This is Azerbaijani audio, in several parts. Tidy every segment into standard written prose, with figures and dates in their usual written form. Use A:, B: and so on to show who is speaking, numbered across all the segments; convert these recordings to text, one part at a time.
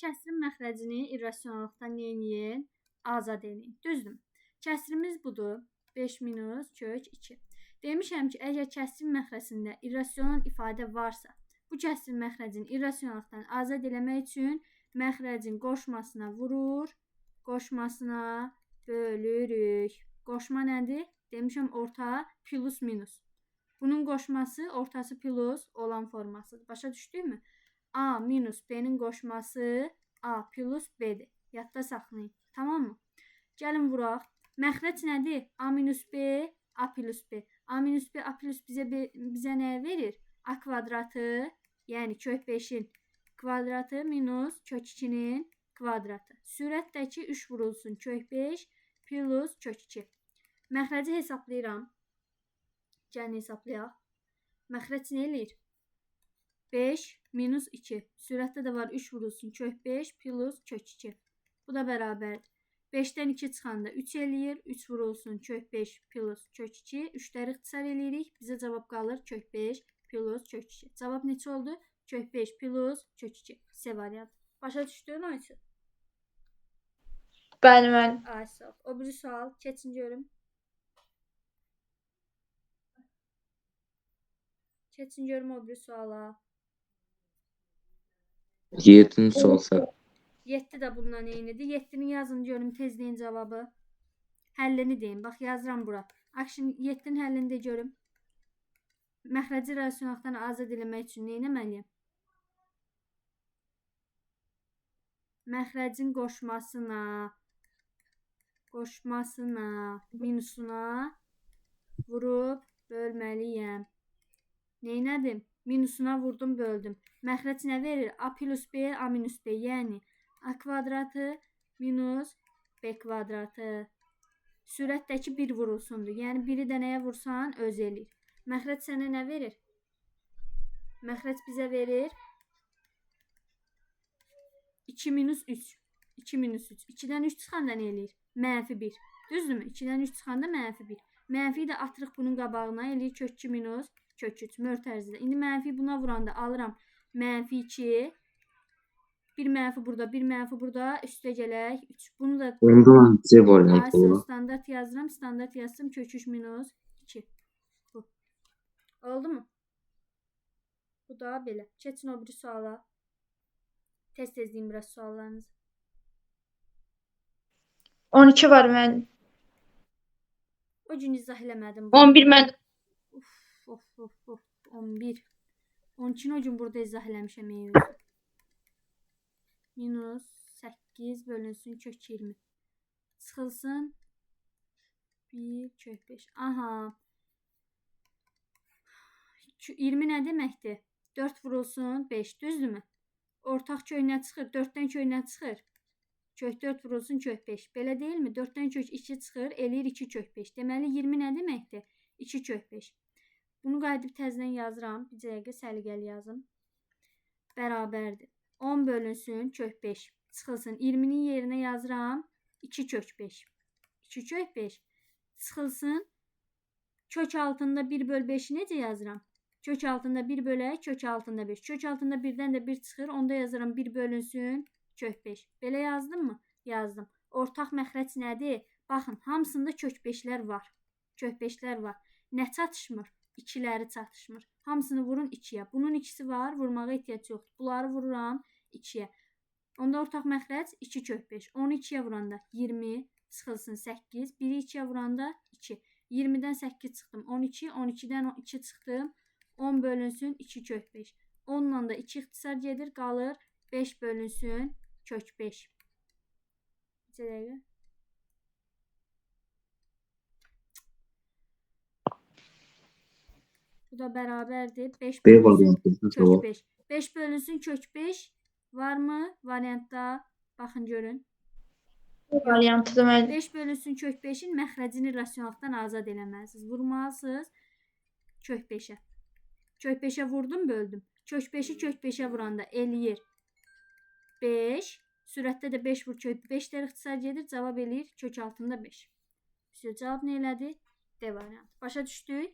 A: kəsrin məxrəcini irrasionallıqdan neyin? Azad edin. Düzdür. Kəsrimiz budur. 5 minus kök 2. Demişəm ki, əgər kəsrin məxrəcində irrasional ifadə varsa, bu kəsrin məxrəcini irrasionallıqdan azad eləmək üçün məxrəcin qoşmasına vurur, qoşmasına bölürük. Qoşma nədir? Demişəm orta plus minus. Bunun qoşması ortası plus olan formasıdır. Başa düşdükmü? A minus B'nin qoşması A plus B'dir. Yadda saxlayın. Tamam mı? Gəlin vuraq. Məxrəc nədir? A minus B, A plus B. A minus B, A plus bizə nə verir? A kvadratı, yəni kök 5-in kvadratı minus kök 2-nin kvadratı. Sürətdəki 3 vurulsun kök 5 plus kök 2. Məxrəci hesablayıram. Gəlin hesablayaq. Məxrəc nə eləyir? 5 minus 2. Sürətdə də var 3 vurulsun kök 5 plus kök 2. Bu da bərabərdir. 5-dən 2 çıxanda 3 eləyir. 3 vurulsun kök 5 plus kök 2. 3-ləri ixtisar eləyirik. Bizə cavab qalır kök 5 plus kök 2. Cavab neçə oldu? Kök 5 plus kök 2. C variantı. Başa düşdün o üçün?
B: Bəli, bəli.
A: Ay sağ ol. O biri sual. Keçin görüm. Keçin görüm o biri suala.
C: 7-ci sualsa.
A: 7 də bundan eynidir. 7-ni yazın görüm tezliyin cavabı. Həllini deyin. Bax yazıram bura. Action 7-nin həllini də görüm. Məxrəci rasionallıqdan azad eləmək üçün nə etməliyəm? Məxrəcin qoşmasına minusuna vurub bölməliyəm. Neynədim? Minusuna vurdum, böldüm. Məxrəc nə verir? A plus B, A minus B. Yəni A kvadratı minus B kvadratı. Sürətdəki 1 vurulsundur. Yəni 1-i də nəyə vursan öz eləyir. Məxrəc sənə nə verir? Məxrəc bizə verir 2 minus 3. 2 minus 3. 2-dən 3 çıxanda nə eləyir? Mənfi 1. Düzdürmü? 2-dən 3 çıxanda mənfi 1. Mənfi də atırıq bunun qabağına eləyir kök 2 minus kök 3. Mör tərzidə. İndi mənfi buna vuranda alıram mənfi 2. Bir mənfi burada, bir mənfi burada. Üstə gələk 3. Bunu da
C: Onda C variantı olur.
A: standart yazıram. Standart yazsam kök 3 minus 2. Bu. Oldu mu? Bu da belə. Keçin o biri suala. Tez-tezliyin biraz suallarınızı.
B: 12 var mən.
A: O gün izah eləmədim.
B: 11 mən.
A: Of. 11. 12-ni o gün burada izah eləmişəm. Minus 8 bölünsün kök 20. Çıxılsın 1 kök 5. Aha. 20 nə deməkdir? 4 vurulsun 5. Düzdürmü? Ortaq kök nə çıxır? 4-dən kök nə çıxır? Kök 4 vurulsun kök 5. Belə deyilmi? 4-dən kök 2 çıxır, eləyir 2 kök 5. Deməli 20 nə deməkdir? 2 kök 5. Bunu qayıdıb təzədən yazıram. Bir dəqiqə səliqəli yazım. Bərabərdir. 10 bölünsün kök 5. Çıxılsın. 20-nin yerinə yazıram 2 kök 5. 2 kök 5. Çıxılsın. Kök altında 1 böl 5'i necə yazıram? Kök altında 1 bölək, kök altında 5. Kök altında 1-dən də 1 çıxır. Onda yazıram 1 bölünsün kök 5. Belə yazdım mı? Yazdım. Ortaq məxrəc nədir? Baxın, hamısında kök 5'lər var. Kök 5'lər var. Nə çatışmır? 2'ləri çatışmır. Hamısını vurun 2'yə. Bunun 2'si var, vurmağa ehtiyac yoxdur. Bunları vururam 2'yə. Onda ortaq məxrəc 2 kök 5. Onu 2'yə vuranda 20 çıxılsın 8. 1'i 2'yə vuranda 2. 20'dən 8 çıxdım 12. 12'dən 2 çıxdım 10 bölünsün 2 kök 5. 10'la da 2 ixtisar gedir, qalır 5 bölünsün kök 5. Bir dəqiqə. Bu da bərabərdir. 5 bölünsün kök 5. 5 bölünsün kök 5 var mı variantda? Baxın görün.
B: Variantı da mən.
A: 5 bölünsün kök 5'in məxrəcini rasionallıqdan azad eləməlisiniz. Vurmalısınız kök 5'ə. Kök 5'ə vurdum, böldüm. Kök 5'i kök 5'ə vuranda eləyir 5. Sürətdə də 5 vur kök 5'lər ixtisar gedir. Cavab eləyir kök altında 5. Cavab nə elədi? D variantı. Başa düşdük?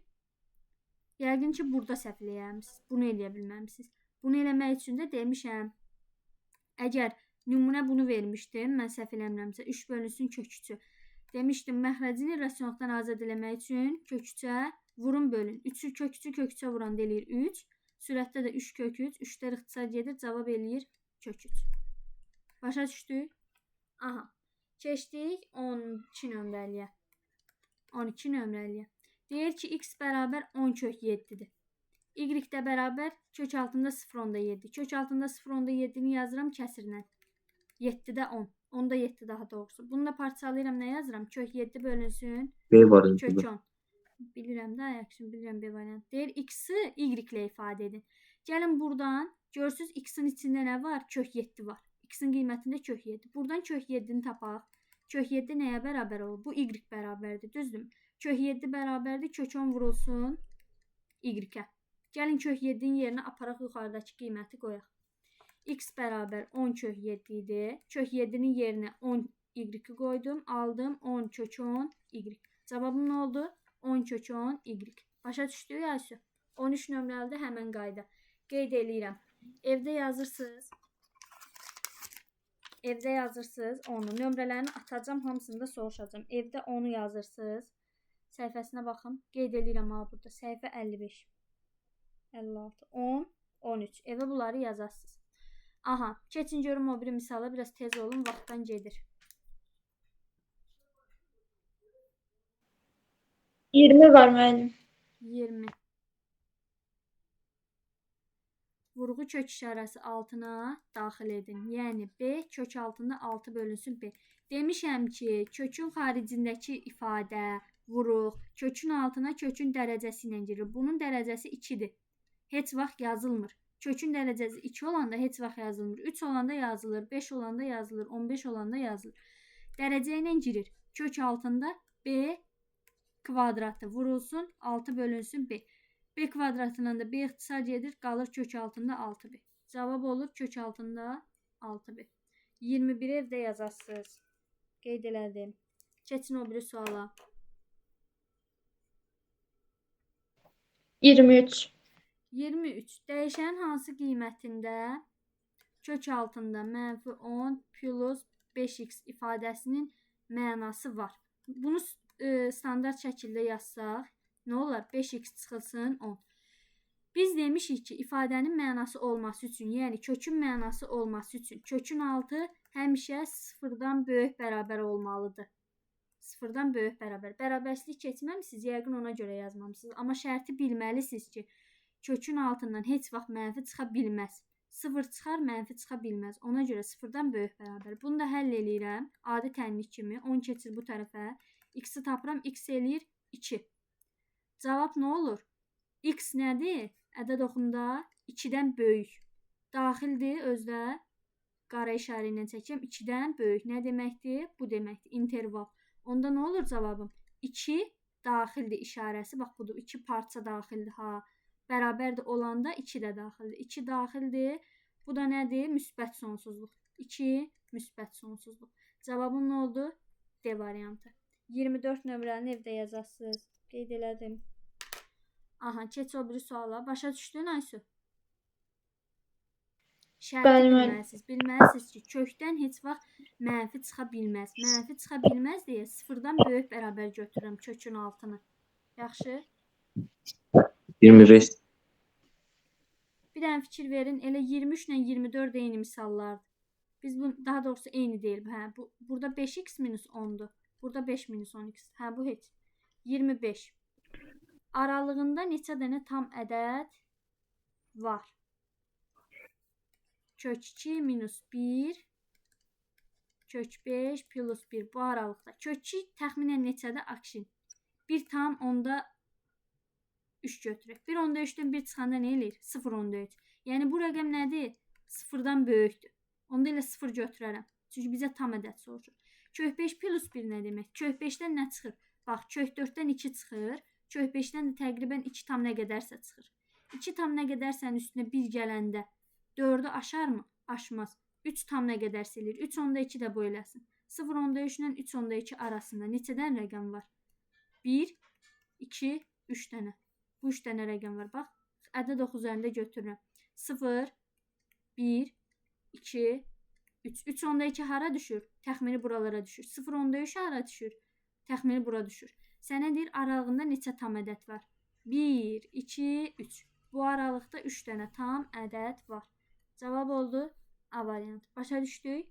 A: Yəqin ki, burada səhv eləyəmisiniz. Bunu eləyə bilməmisiniz. Bunu eləmək üçün də demişəm. Əgər Nümunə bunu vermişdim. Mən səhv eləmirəmsə 3 bölünsün kök 3-ü. Demişdim məxrəcini irrasionallıqdan azad eləmək üçün kök 3-ə vurun bölün. 3-ü kök 3-ü kök 3-ə vuranda eləyir 3. Sürətdə də 3 kök 3. 3-lər ixtisar gedir. Cavab eləyir kök 3. Başa düşdük? Aha. Keçdik 12 nömrəliyə. 12 nömrəliyə. Deyir ki, x bərabər 10 kök 7-dir. Y də bərabər kök altında 0,7. Kök altında 0,7-ni yazıram kəsirlə. 7-də 10. 10-da 7 daha doğrusu. Bunu da parçalayıram, nə yazıram? Kök 7 bölünsün.
C: B
A: Kök
C: variantı.
A: 10. Bilirəm də, ayaqşım, bilirəm B variantı. Deyir, x-i y ilə ifadə edin. Gəlin buradan, görürsünüz, x-in içində nə var? Kök 7 var. X-in qiymətində kök 7. Buradan kök 7-ni tapaq. Kök 7 nəyə bərabər olur? Bu y bərabərdir, düzdür? Kök 7 bərabərdir, kök 10 vurulsun y-ə. Gəlin kök 7-nin yerinə aparaq yuxarıdakı qiyməti qoyaq. X bərabər 10 kök 7 idi. Kök 7-nin yerinə 10 y qoydum. Aldım 10 kök 10 y. Cavabım nə oldu? 10 kök 10 y. Başa düşdük ya? 13 nömrəlidə həmən qayda. Qeyd eləyirəm. Evdə yazırsınız. Evdə yazırsınız onu. Nömrələrini atacağım, hamısını da soruşacağım. Evdə onu yazırsınız. Səhifəsinə baxın. Qeyd eləyirəm ha burada. Səhifə 55. 56, 10, 13. Evə bunları yazarsınız. Aha, keçin görüm o biri misala. Biraz tez olun, vaxtdan gedir.
B: 20 var müəllim.
A: 20. Vurğu kök işarəsi altına daxil edin. Yəni B kök altında 6 bölünsün B. Demişəm ki, kökün xaricindəki ifadə vuruq. Kökün altına kökün dərəcəsi ilə girir. Bunun dərəcəsi 2-dir. Heç vaxt yazılmır. Kökün dərəcəsi 2 olanda heç vaxt yazılmır. 3 olanda yazılır, 5 olanda yazılır, 15 olanda yazılır. Dərəcə ilə girir. Kök altında B kvadratı vurulsun, 6 bölünsün B. B kvadratından da B ixtisar gedir, qalır kök altında 6B. Cavab olur kök altında 6B. 21 evdə yazarsınız. Qeyd elədim. Keçin o biri suala.
B: 23.
A: 23. Dəyişənin hansı qiymətində kök altında -10 plus 5x ifadəsinin mənası var? Bunu standart şəkildə yazsaq, nə olar? 5x çıxılsın 10. Biz demişik ki, ifadənin mənası olması üçün, yəni kökün mənası olması üçün kökün altı həmişə 0-dan böyük bərabər olmalıdır. 0-dan böyük bərabər. Bərabərsizlik keçməmisiniz, yəqin ona görə yazmamısınız. Amma şərti bilməlisiniz ki, kökün altından heç vaxt mənfi çıxa bilməz. 0 çıxar, mənfi çıxa bilməz. Ona görə 0-dan böyük bərabər. Bunu da həll eləyirəm. Adi tənlik kimi. 10 keçir bu tərəfə. X-i tapıram. X eləyir 2. Cavab nə olur? X nədir? Ədəd oxunda 2-dən böyük. Daxildir, özdə qara işarə ilə çəkəm. 2-dən böyük. Nə deməkdir? Bu deməkdir. İnterval. Onda nə olur cavabım? 2 daxildir işarəsi. Bax, budur. 2 parça daxildir. Ha. Bərabərdir olanda 2 də daxildir. 2 daxildir. Bu da nədir? Müsbət sonsuzluq. 2 müsbət sonsuzluq. Cavabım nə oldu? D variantı. 24 nömrəni evdə yazarsınız. Qeyd elədim. Aha, keç o biri suala. Başa düşdün Aysu? Şərti bilməlisiniz. Bilməlisiniz ki, kökdən heç vaxt mənfi çıxa bilməz. Mənfi çıxa bilməz deyə 0-dan böyük bərabər götürürəm kökün altını. Yaxşı?
C: 25.
A: Bir dənə fikir verin. Elə 23 ilə 24 eyni misallardır. Biz bu daha doğrusu eyni deyil. Hə, burada 5x minus 10'dur. Burada 5 minus 10x. Hə, bu heç. 25. Aralığında neçə dənə tam ədəd var? Kök 2 minus 1 kök 5 plus 1 bu aralıqda. Kök 2 təxminən neçədə akşin? 1 tam onda 3 götürək. 1 onda 3-dən 1 çıxanda nə eləyir? 0 onda 3. Yəni bu rəqəm nədir? 0-dan böyükdür. Onda elə 0 götürərəm. Çünki bizə tam ədəd soruşur. Kök 5 plus 1 nə demək? Kök 5-dən nə çıxır? Bax, kök 4-dən 2 çıxır. Kök 5-dən də təqribən 2 tam nə qədərsə çıxır. 2 tam nə qədərsən üstünə 1 gələndə 4'ü aşarmı? Aşmaz. 3 tam nə qədərsə eləyir. 3 onda 2 də bu eləsin. 0 onda 3 ilə 3 onda 2 arasında neçədən rəqəm var? 1, 2, 3 dənə. Bu 3 dənə rəqəm var. Bax, ədəd oxu üzərində götürürəm. 0, 1, 2, 3. 3 onda 2 hara düşür? Təxmini buralara düşür. 0 onda 3 hara düşür? Təxmini bura düşür. Sənə deyir aralığında neçə tam ədəd var? 1, 2, 3. Bu aralıqda 3 dənə tam ədəd var. Cavab oldu A variantı. Başa düşdük?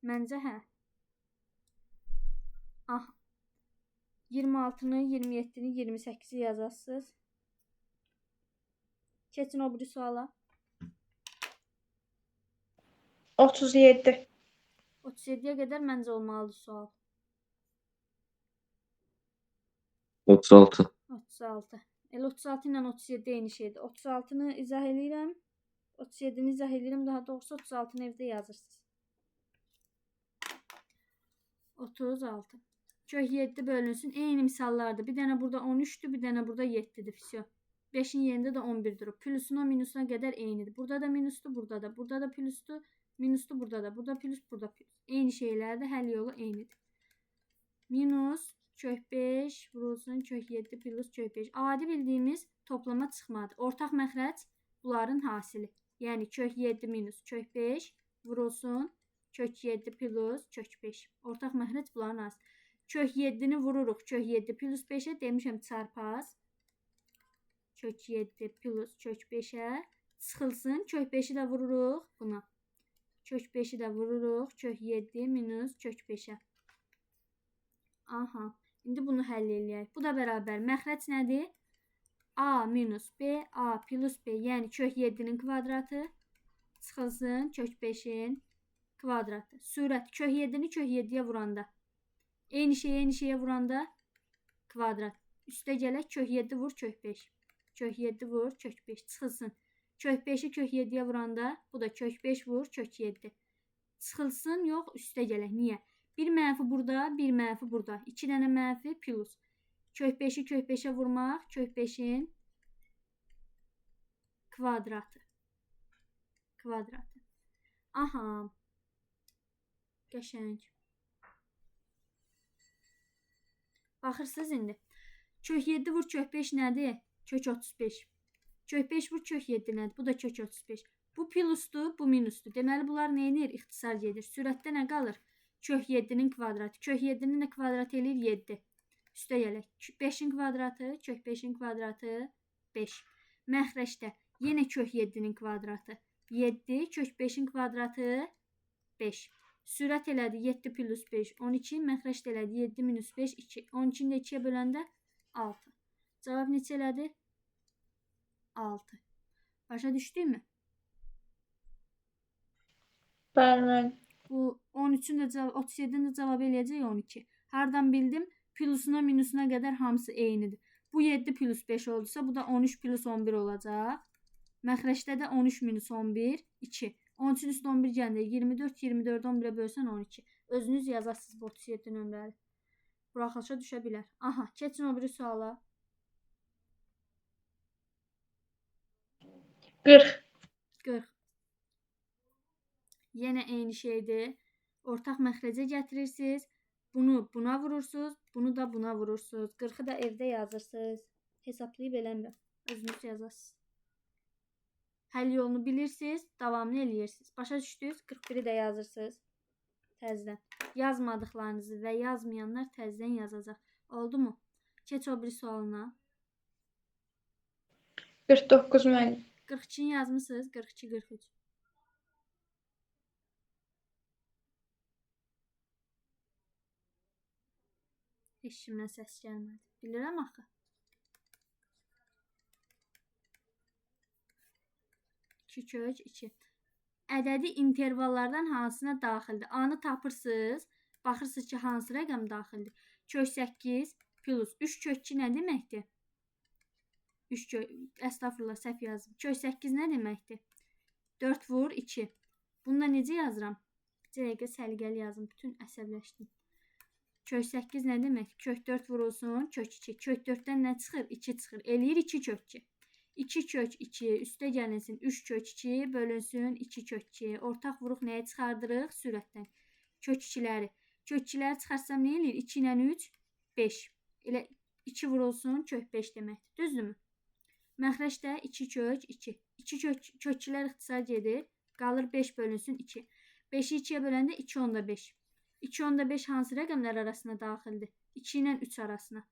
A: Məncə hə. Aha. 26-nı, 27-ni, 28-i yazasınız. Keçin o biri suala.
B: 37.
A: 37-yə qədər məncə olmalıdır sual.
C: 36.
A: 36. Elə 36 ilə 37 eyni şeydir. 36-nı izah edirəm. 37-ni izah edirəm. Daha doğrusu 36-nı evdə yazırsınız. 36. Kök 7 bölünsün. Eyni misallardır. Bir dənə burada 13'dür, bir dənə burada 7'dir. Всё. 5'in yerində də 11 durub. Plusuna, minusuna qədər eynidir. Burada da minusdur, burada da. Burada da plusdur, minusdur, burada da. Burada plus, burada plus. Eyni şeylərdir. Həll yolu eynidir. Minus kök 5 vurulsun kök 7 plus kök 5. Adi bildiyimiz toplama çıxmadır. Ortaq məxrəc bunların hasili. Yəni kök 7 minus kök 5 vurulsun kök 7 plus kök 5. Ortaq məxrəc bunların hasili. Kök 7'ni vururuq kök 7 plus 5'e demişəm çarpaz. Kök 7 plus kök 5'e çıxılsın. Kök 5'i də vururuq buna. Kök 5'i də vururuq kök 7 minus kök 5'e. Aha. İndi bunu həll eləyək. Bu da bərabər. Məxrəc nədir? A minus B, A plus B. Yəni kök 7'nin kvadratı çıxılsın kök 5'in kvadratı. Sürət kök 7'ni kök 7'yə vuranda. Eyni şeyə vuranda kvadrat. Üstə gələk kök 7 vur kök 5. Kök 7 vur kök 5 çıxılsın. Kök 5'i kök 7'yə vuranda bu da kök 5 vur kök 7. Çıxılsın, yox, üstə gələk. Niyə? Bir mənfi burada, bir mənfi burada. 2 dənə mənfi plus. Kök 5'i kök 5'e vurmaq kök 5'in kvadratı. Kvadratı. Aha. Qəşəng. Baxırsınız indi. Kök 7 vur kök 5 nədir? Kök 35. Kök 5 vur kök 7 nədir? Bu da kök 35. Bu plusdur, bu minusdur. Deməli bunlar nə edir? İxtisar gedir. Sürətdə nə qalır? Kök 7'nin kvadratı. Kök 7'nin də kvadratı eləyir 7. Üstə gələk. 5'in kvadratı, kök 5'in kvadratı 5. Məxrəcdə yenə kök 7'nin kvadratı 7, kök 5'in kvadratı 5. Sürət elədi 7 plus 5 12, məxrəcdə elədi 7 minus 5 2. 12'ni də 2'yə böləndə 6. Cavab neçə elədi? 6. Başa düşdükmü?
B: Bəli.
A: Bu 13'ün də cavab, 37'nin də cavab eləyəcək 12. Hardan bildim? Plusuna, minusuna qədər hamısı eynidir. Bu 7 plus 5 oldusa, bu da 13 plus 11 olacaq. Məxrəcdə də 13 minus 11, 2. 13'ün üstü 11 gəndə 24, 24 11'ə bölsən 12. Özünüz yazasınız bu 37 nömrəli. Buraxılışa düşə bilər. Aha, keçin o biri suala.
B: 40.
A: 40. Yenə eyni şeydir. Ortaq məxrəcə gətirirsiniz. Bunu buna vurursunuz. Bunu da buna vurursunuz. 40'ı da evdə yazırsınız. Hesablayıb eləmirəm. Özünüz yazasınız. Həll yolunu bilirsiniz. Davamını eləyirsiniz. Başa düşdünüz. 41'i də yazırsınız. Təzədən. Yazmadıqlarınızı və yazmayanlar təzədən yazacaq. Oldu mu? Keç o biri sualına.
B: 49 müəllim.
A: 42'ni yazmışsınız. 42, 43. Heç kimdən səs gəlmədi. Bilirəm axı. 2 kök 2. Ədədi intervallardan hansına daxildir? A-nı tapırsınız. Baxırsınız ki, hansı rəqəm daxildir? Kök 8 plus 3 kök 2 nə deməkdir? 3 kök, əstəğfurullah, səhv yazdım. Kök 8 nə deməkdir? 4 vur 2. Bunu da necə yazıram? Bir dəqiqə səliqəli yazdım. Bütün əsəbləşdim. Kök 8 nə demək? Kök 4 vurulsun kök 2. Kök 4'dən nə çıxır? 2 çıxır. Eləyir 2 kök 2. 2 kök 2 üstə gəlinsin 3 kök 2 bölünsün 2 kök 2. Ortaq vuruq nəyə çıxardırıq? Sürətdən. Kök 2'ləri. Kök 2'ləri çıxarsam nə eləyir? 2 ilə 3 5. Elə 2 vurulsun kök 5 deməkdir. Düzdürmü? Məxrəcdə 2 kök 2. 2 kök 2'lər ixtisar gedir. Qalır 5 bölünsün 2. 5-i 2-yə böləndə 2/5. 2/5 hansı rəqəmlər arasına daxildir? 2 ilə 3 arasına.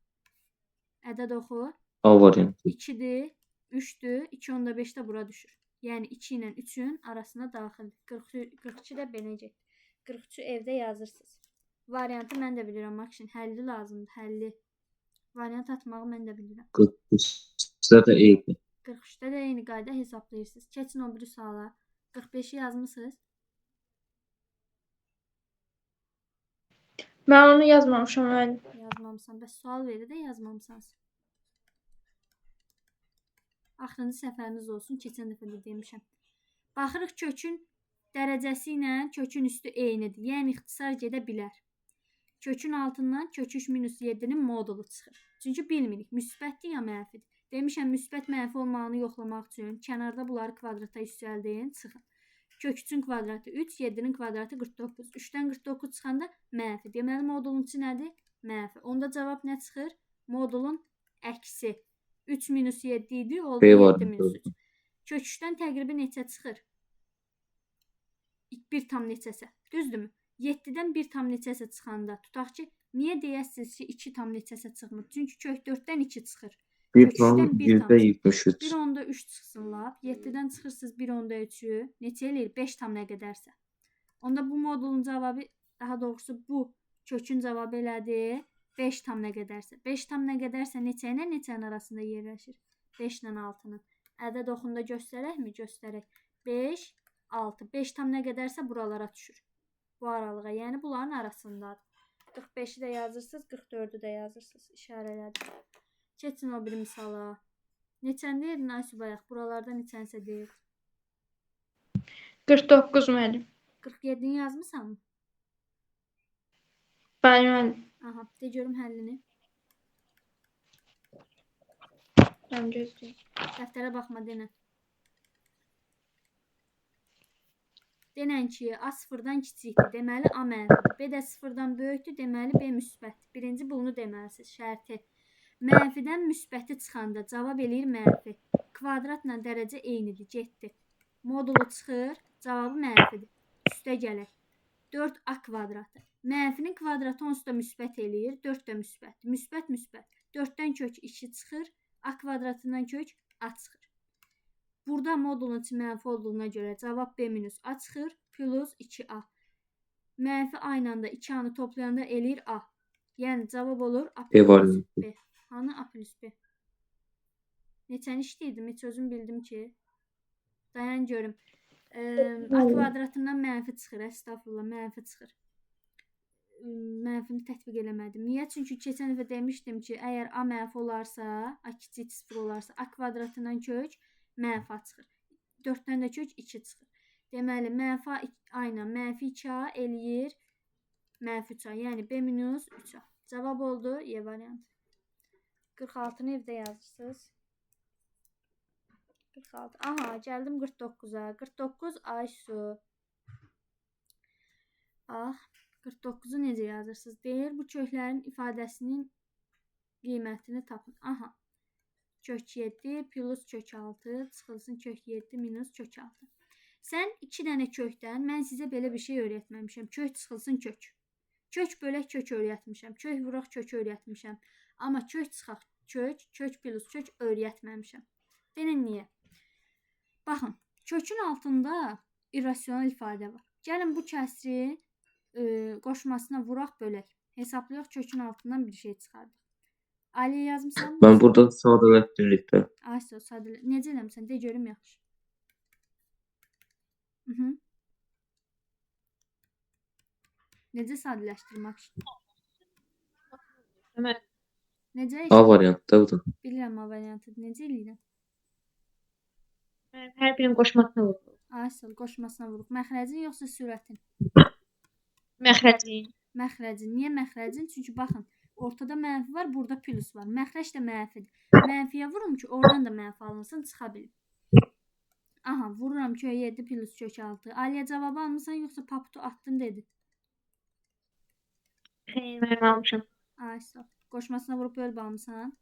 A: Ədəd oxu.
C: A variantı.
A: 2-dir, 3-dür, 2/5 də bura düşür. Yəni 2 ilə 3-ün arasına daxildir. 42 də belə getdi. 43-ü evdə yazırsınız. Variantı mən də bilirəm, Makşin. Həlli lazımdır, həlli. Variant atmağı mən də bilirəm.
C: 43-də də eyni.
A: 43-də də eyni qayda hesablayırsınız. Keçin o biri suala. 45-i yazmısınız?
B: Mən onu yazmamışam müəllim.
A: Yazmamısan. Bəs sual verir də yazmamısanız. Axırıncı səfəriniz olsun. Keçən dəfə də demişəm. Baxırıq kökün dərəcəsi ilə kökün üstü eynidir. Yəni ixtisar gedə bilər. Kökün altından kök 3 minus 7-nin modulu çıxır. Çünki bilmirik, müsbətdir ya mənfidir. Demişəm, müsbət mənfi olmağını yoxlamaq üçün kənarda bunları kvadrata yüksəldin, çıxın. Kök 3-ün kvadratı 3, 7-nin kvadratı 49. 3-dən 49 çıxanda mənfi. Deməli, modulun içi nədir? Mənfi. Onda cavab nə çıxır? Modulun əksi. 3 minus 7 idi, oldu
C: B
A: 7
C: variantı.
A: minus 3. Kök 3-dən təqribi neçə çıxır? 1 tam neçəsə. Düzdürmü? 7-dən 1 tam neçəsə çıxanda tutaq ki, niyə deyəsiniz ki 2 tam neçəsə çıxmır? Çünki kök 4-dən 2 çıxır.
C: 1
A: Kök
C: tam
A: 3-dən 1 tam.
C: %73.
A: 1/3 çıxsın lap. 7-dən çıxırsınız 1/3-ü. Neçə eləyir? 5 tam nə qədərsə. Onda bu modulun cavabı, daha doğrusu bu kökün cavabı elədir. 5 tam nə qədərsə. 5 tam nə qədərsə neçə ilə neçənin arasında yerləşir? 5 ilə 6-nın. Ədəd oxunda göstərəkmi? Göstərək. 5, 6. 5 tam nə qədərsə buralara düşür. Bu aralığa. Yəni bunların arasındadır. 45-i də yazırsınız, 44-ü də yazırsınız. İşarələdim. Keçin o biri misala. Neçəndə yedin Aysu bayaq? Buralarda neçənsə deyil.
B: 49 müəllim.
A: 47-ni yazmısan mı?
B: Bəli müəllim.
A: Aha, de görüm həllini.
B: Mən gözləyim.
A: Dəftərə baxma, denə. Denən ki, A sıfırdan kiçikdir, deməli A mənfidir. B də sıfırdan böyükdür, deməli B müsbətdir. Birinci bunu deməlisiniz, şərti. Mənfidən müsbəti çıxanda cavab eləyir mənfi. Kvadratla dərəcə eynidir, getdi. Modulu çıxır, cavabı mənfidir. Üstə gələk. 4A kvadratı. Mənfinin kvadratı onsuz da müsbət eləyir, 4 də müsbətdir. Müsbət, müsbət. 4-dən kök 2 çıxır, A kvadratından kök A çıxır. Burada modulun içi mənfi olduğuna görə cavab B minus A çıxır, plus 2A. Mənfi aynı anda 2A-nı toplayanda eləyir A. Yəni cavab olur A
C: B
A: plus
C: variantı.
A: B. Hanı A plus B? Neçəni işləyirdim, heç özüm bildim ki. Dayan görüm. A kvadratından mənfi çıxır, əstəğfurullah, mənfi çıxır. Mənfini tətbiq eləmədim. Niyə? Çünki keçən dəfə demişdim ki, əgər A mənfi olarsa, A kiçik 0 olarsa, A kvadratından kök mənfi A çıxır. 4-dən də kök 2 çıxır. Deməli, mənfi aynen mənfi 2A eləyir mənfi 3A. Yəni B minus 3A. Cavab oldu E variantı. 46-nı evdə yazırsınız. 46. Aha, gəldim 49-a. 49 Aysu. Ah, 49-u necə yazırsınız? Deyir, bu köklərin ifadəsinin qiymətini tapın. Aha. Kök 7 plus kök 6 çıxılsın kök 7 minus kök 6. Sən 2 dənə kökdən mən sizə belə bir şey öyrətməmişəm. Kök çıxılsın kök. Kök bölək kök öyrətmişəm. Kök vuraq kök öyrətmişəm. Amma kök çıxaq kök, kök plus kök öyrətməmişəm. Denin niyə? Baxın, kökün altında irrasional ifadə var. Gəlin bu kəsri qoşmasına vuraq bölək. Hesablayaq kökün altından bir şey çıxardıq. Ali yazmısan mı?
C: Mən burada sadələşdirdim.
A: Ayso, sadələ. Necə eləmişsən? De görüm yaxşı. Necə sadələşdirmək üçün? Necə
C: A variantı bu da.
A: Bilirəm A variantı. Necə eləyirəm?
B: Hər birinin qoşmasına vurulur.
A: Ayso, qoşmasına vuruq. Məxrəcin yoxsa sürətin?
B: Məxrəcin.
A: Məxrəcin. Niyə məxrəcin? Çünki baxın, ortada mənfi var, burada plus var. Məxrəc də mənfidir. Mənfiyə vurum ki, oradan da mənfi alınsın, çıxa bilim. Aha, vururam kök 7 plus kök 6. Aliyə cavabı almısan, yoxsa paputu attın dedi.
B: Xeyr, mən almışam.
A: Ayso, qoşmasına vurub bölüb almısan.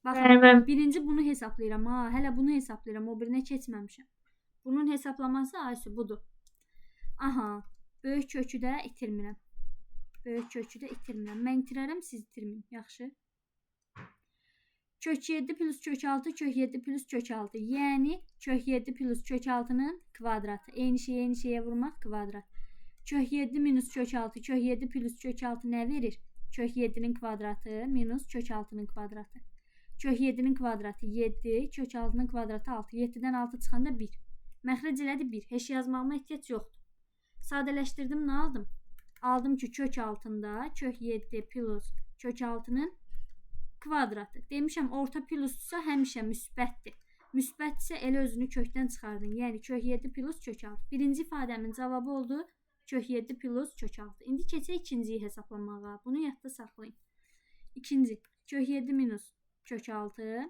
A: Baxın,
B: Bəli.
A: birinci bunu hesablayıram. Ha, hələ bunu hesablayıram. O birinə keçməmişəm. Bunun hesaplaması ayısı budur. Aha, böyük kökü də itirmirəm. Böyük kökü də itirmirəm. Mən itirərəm, siz itirməyin. Yaxşı. Kök 7 plus kök 6, kök 7 plus kök 6. Yəni kök 7 plus kök 6-nın kvadratı. Eyni şeyə vurmaq kvadrat. Kök 7 minus kök 6, kök 7 plus kök 6 nə verir? Kök 7-nin kvadratı minus kök 6-nın kvadratı. Kök 7-nin kvadratı 7, kök 6-nın kvadratı 6. 7-dən 6 çıxanda 1. Məxrəc elədi 1. Heç yazmağıma ehtiyac yoxdur. Sadələşdirdim, nə aldım? Aldım ki, kök 6-da kök 7 plus kök 6-nın kvadratı. Demişəm, orta plusdursa həmişə müsbətdir. Müsbətsə elə özünü kökdən çıxardın. Yəni kök 7 plus kök 6. Birinci ifadəmin cavabı oldu kök 7 plus kök 6. İndi keçək ikinciyi hesablamağa. Bunu yadda saxlayın. İkinci, kök 7 minus kök 6,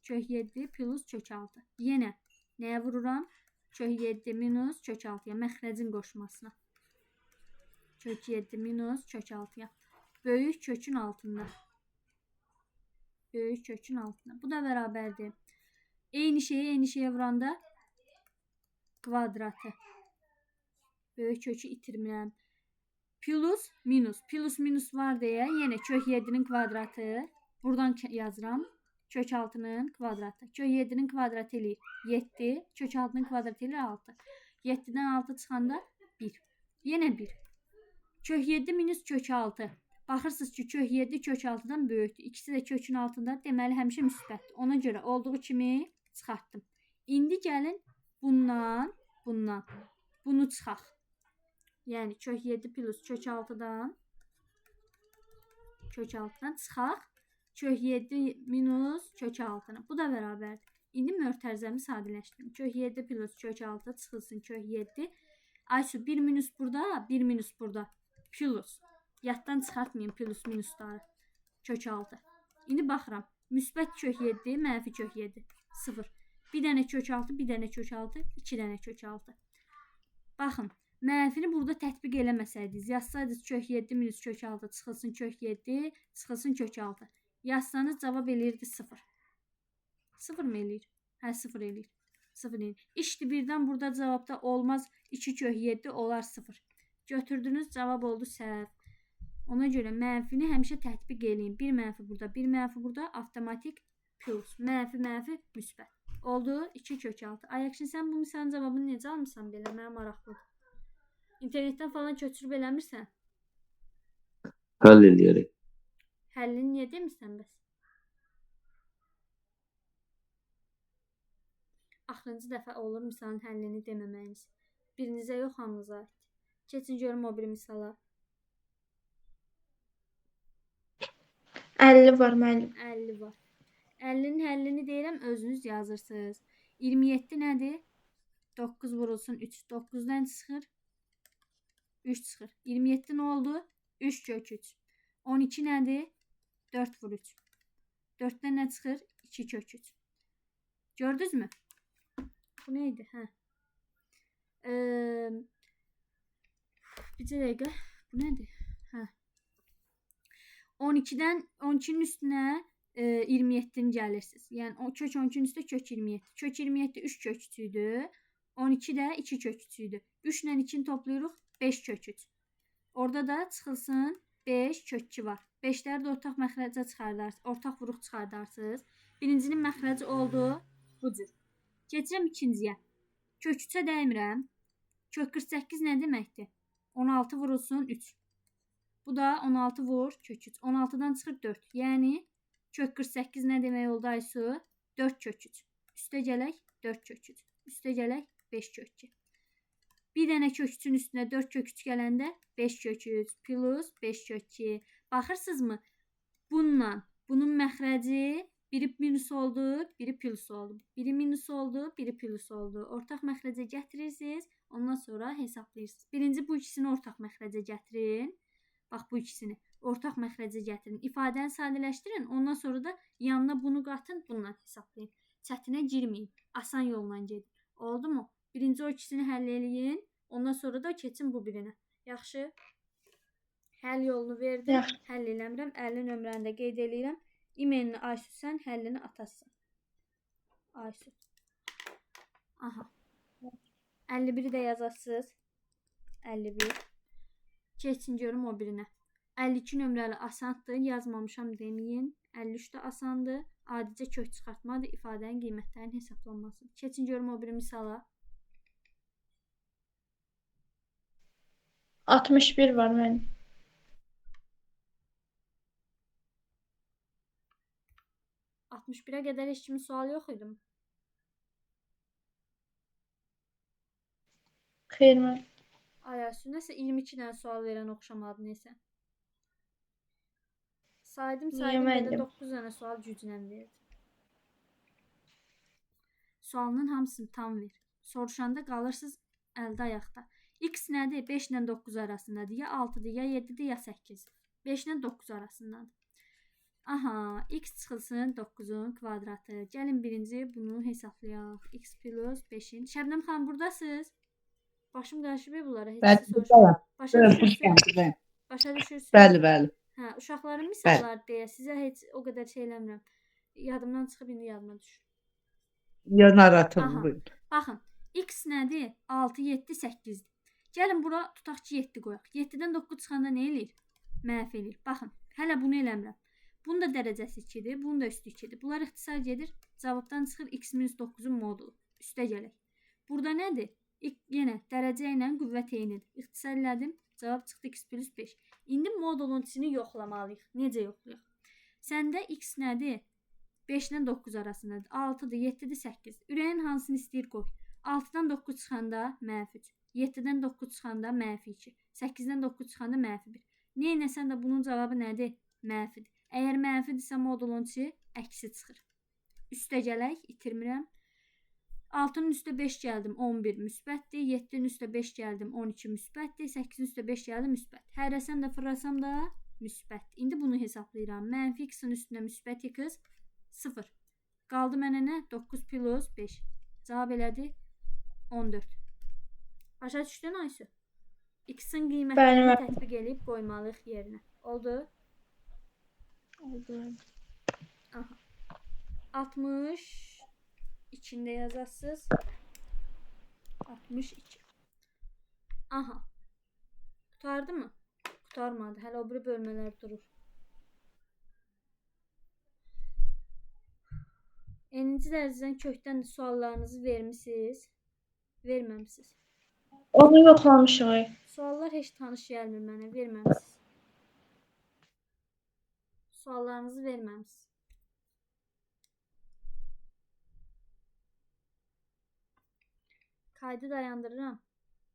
A: kök 7 plus kök 6. Yenə nəyə vururam? Kök 7 minus kök 6-ya, məxrəcin qoşmasına. Kök 7 minus kök 6-ya. Böyük kökün altında. Böyük kökün altında. Bu da bərabərdir. Eyni şeyə vuranda kvadratı. Böyük kökü itirmirəm. Plus minus. Plus minus var deyə yenə kök 7-nin kvadratı. Buradan yazıram. Kök 6-nın kvadratı. Kök 7-nin kvadratı eləyir 7. Kök 6-nın kvadratı eləyir 6. 7-dən 6 çıxanda 1. Yenə 1. Kök 7 minus kök 6. Baxırsınız ki, kök 7 kök 6-dan böyükdür. İkisi də kökün altında. Deməli, həmişə müsbətdir. Ona görə olduğu kimi çıxartdım. İndi gəlin bundan bunu çıxaq. Yəni kök 7 plus kök 6-dan çıxaq. Kök 7 minus kök 6-nı. Bu da bərabərdir. İndi mötərizəmi sadələşdirim. Kök 7 plus kök 6 çıxılsın kök 7. Aysu 1 minus burada, 1 minus burada. Plus. Yaddan çıxartmayın plus minusları. Kök 6. İndi baxıram. Müsbət kök 7, mənfi kök 7. 0. Bir dənə kök 6, bir dənə kök 6, 2 dənə kök 6. Baxın. Mənfini burada tətbiq eləməsəydiniz, yazsaydınız kök 7 minus kök 6 çıxılsın kök 7, çıxılsın kök 6. Yazsanız cavab eləyirdi 0. 0 mı eləyir? Hə, 0 eləyir. 0 eləyir. İşte birdən burada cavabda olmaz 2 kök 7 olar 0. Götürdünüz, cavab oldu səhv. Ona görə mənfini həmişə tətbiq eləyin. Bir mənfi burada, bir mənfi burada, avtomatik plus. Mənfi, müsbət. Oldu 2 kök 6. Ayakşin, sən bu misalın cavabını necə almışsan belə? Mənə maraqlıdır. İnternetdən falan köçürüb eləmirsən?
C: Həll eləyərək.
A: Həllini niyə demirsən bəs? Axırıncı dəfə olur misalın həllini deməməyiniz. Birinizə yox, hamınıza aid. Keçin görüm o bir misala.
B: 50 var müəllim.
A: 50 var. 50'nin həllini deyirəm, özünüz yazırsınız. 27 nədir? 9 vurulsun 3. 9'dan çıxır. 3 çıxır. 27 nə oldu? 3 kök 3. 12 nədir? 4 vur 3. 4'dən nə çıxır? 2 kök 3. Gördünüz mü? Bu neydi? Hə. Bir dəqiqə. Bu nədir? Hə. 12'nin üstünə 27'ni gəlirsiniz. Yəni o kök 12'nin üstə kök 27. Kök 27 3 kök 3 idi. 12 də 2 kök 3 idi. 3 ilə 2'ni toplayırıq 5 kök 3. Orada da çıxılsın 5 kök 2 var. 5'ləri də ortaq məxrəcə çıxardarsınız. Ortaq vuruq çıxardarsınız. Birincinin məxrəci oldu bu cür. Keçirəm ikinciyə. Kök 3'ə dəymirəm. Kök 48 nə deməkdir? 16 vurulsun 3. Bu da 16 vur kök 3. 16'dan çıxır 4. Yəni kök 48 nə demək oldu Aysu? 4 kök 3. Üstə gələk 4 kök 3. Üstə gələk 5 kök 2. Bir dənə kök 3'ün üstünə 4 kök 3 gələndə 5 kök 3 plus 5 kök 2. Baxırsınızmı? Bunun məxrəci biri minus oldu, biri plus oldu. Biri minus oldu, biri plus oldu. Ortaq məxrəcə gətirirsiniz, ondan sonra hesablayırsınız. Birinci bu ikisini ortaq məxrəcə gətirin. Bax bu ikisini ortaq məxrəcə gətirin. İfadəni sadələşdirin, ondan sonra da yanına bunu qatın, bununla hesablayın. Çətinə girməyin, asan yolla gedin. Oldu mu? Birinci o ikisini həll eləyin, ondan sonra da keçin bu birinə. Yaxşı. Həll yolunu verdim, həll eləmirəm. 50 nömrəni də qeyd eləyirəm. E-mailini Aysu, sən həllini atasan. Aysu. Aha. 51-i də yazasınız. 51. Keçin görüm o birinə. 52 nömrəli asandır. Yazmamışam deməyin. 53 də asandır. Adicə kök çıxartmadır. İfadənin qiymətlərinin hesablanması. Keçin görüm o biri misala.
B: 61 var mənim.
A: Hı. 61-ə qədər heç kimin sualı yox idi.
B: Xeyr mən.
A: Aysu, nəsə 22 dənə sual verən oxşamadı nesə. Saydım belə
B: Yemədim.
A: 9 dənə sual güclə verdi. Sualının hamısını tam ver. Soruşanda qalırsınız əldə ayaqda. X nədir? 5 ilə 9 arasındadır. Ya 6-dır, ya 7-dir, ya 8. 5 ilə 9 arasındadır. Aha, x çıxılsın 9-un kvadratı. Gəlin birinci bunu hesablayaq. X plus 5-in. Şəbnəm xanım, buradasınız? Başım qarışıb bunlara. Heç siz soruşmayın. Başa düşürsünüz? Başa düşürsünüz?
D: Bəli, bəli.
A: Hə, uşaqların misalları deyə sizə heç o qədər şey eləmirəm. Yadımdan çıxıb indi yadıma düşür.
D: Ya narahat
A: Aha.
D: olmayın.
A: Baxın, x nədir? 6, 7, 8-dir. Gəlin bura tutaq ki 7 qoyaq. 7-dən 9 çıxanda nə eləyir? Mənfi eləyir. Baxın, hələ bunu eləmirəm. Bunun da dərəcəsi 2-dir, bunun da üstü 2-dir. Bunlar ixtisar gedir. Cavabdan çıxır x-9-un modulu. Üstə gələk. Burada nədir? Yenə dərəcə ilə qüvvət eynidir. İxtisar elədim. Cavab çıxdı x plus 5. İndi modulun içini yoxlamalıyıq. Necə yoxlayaq? Səndə x nədir? 5 ilə 9 arasındadır. 6-dır, 7-dir, 8-dir. Ürəyin hansını istəyir qoy. 6-dan 9 çıxanda mənfi 3. 7-dən 9 çıxanda mənfi 2. 8-dən 9 çıxanda mənfi 1. Nə etsən də bunun cavabı nədir? Mənfidir. Əgər mənfidirsə modulun içi əksi çıxır. Üstə gələk, itirmirəm. 6-nın üstə 5 gəldim, 11 müsbətdir. 7-nin üstə 5 gəldim, 12 müsbətdir. 8-nin üstə 5 gəldim, müsbət. Hərrəsəm də fırlasam da müsbət. İndi bunu hesablayıram. Mənfi x-in üstünə müsbət x 0. Qaldı mənə nə? 9 plus 5. Cavab elədi 14. Başa düşdün Aysu? X-in qiymətini tətbiq edib qoymalıyıq yerinə. Oldu?
B: Oldu.
A: Aha. 60 içində yazasınız. 62. Aha. Qutardı mı? Qutarmadı. Hələ o biri bölmələr durur. Eninci dərəcədən kökdən suallarınızı vermisiniz. Verməmisiniz.
B: Onu yoxlamışıq.
A: Suallar heç tanış gəlmir mənə. Verməmisiniz. Suallarınızı verməmisiniz. Kaydı dayandırıram.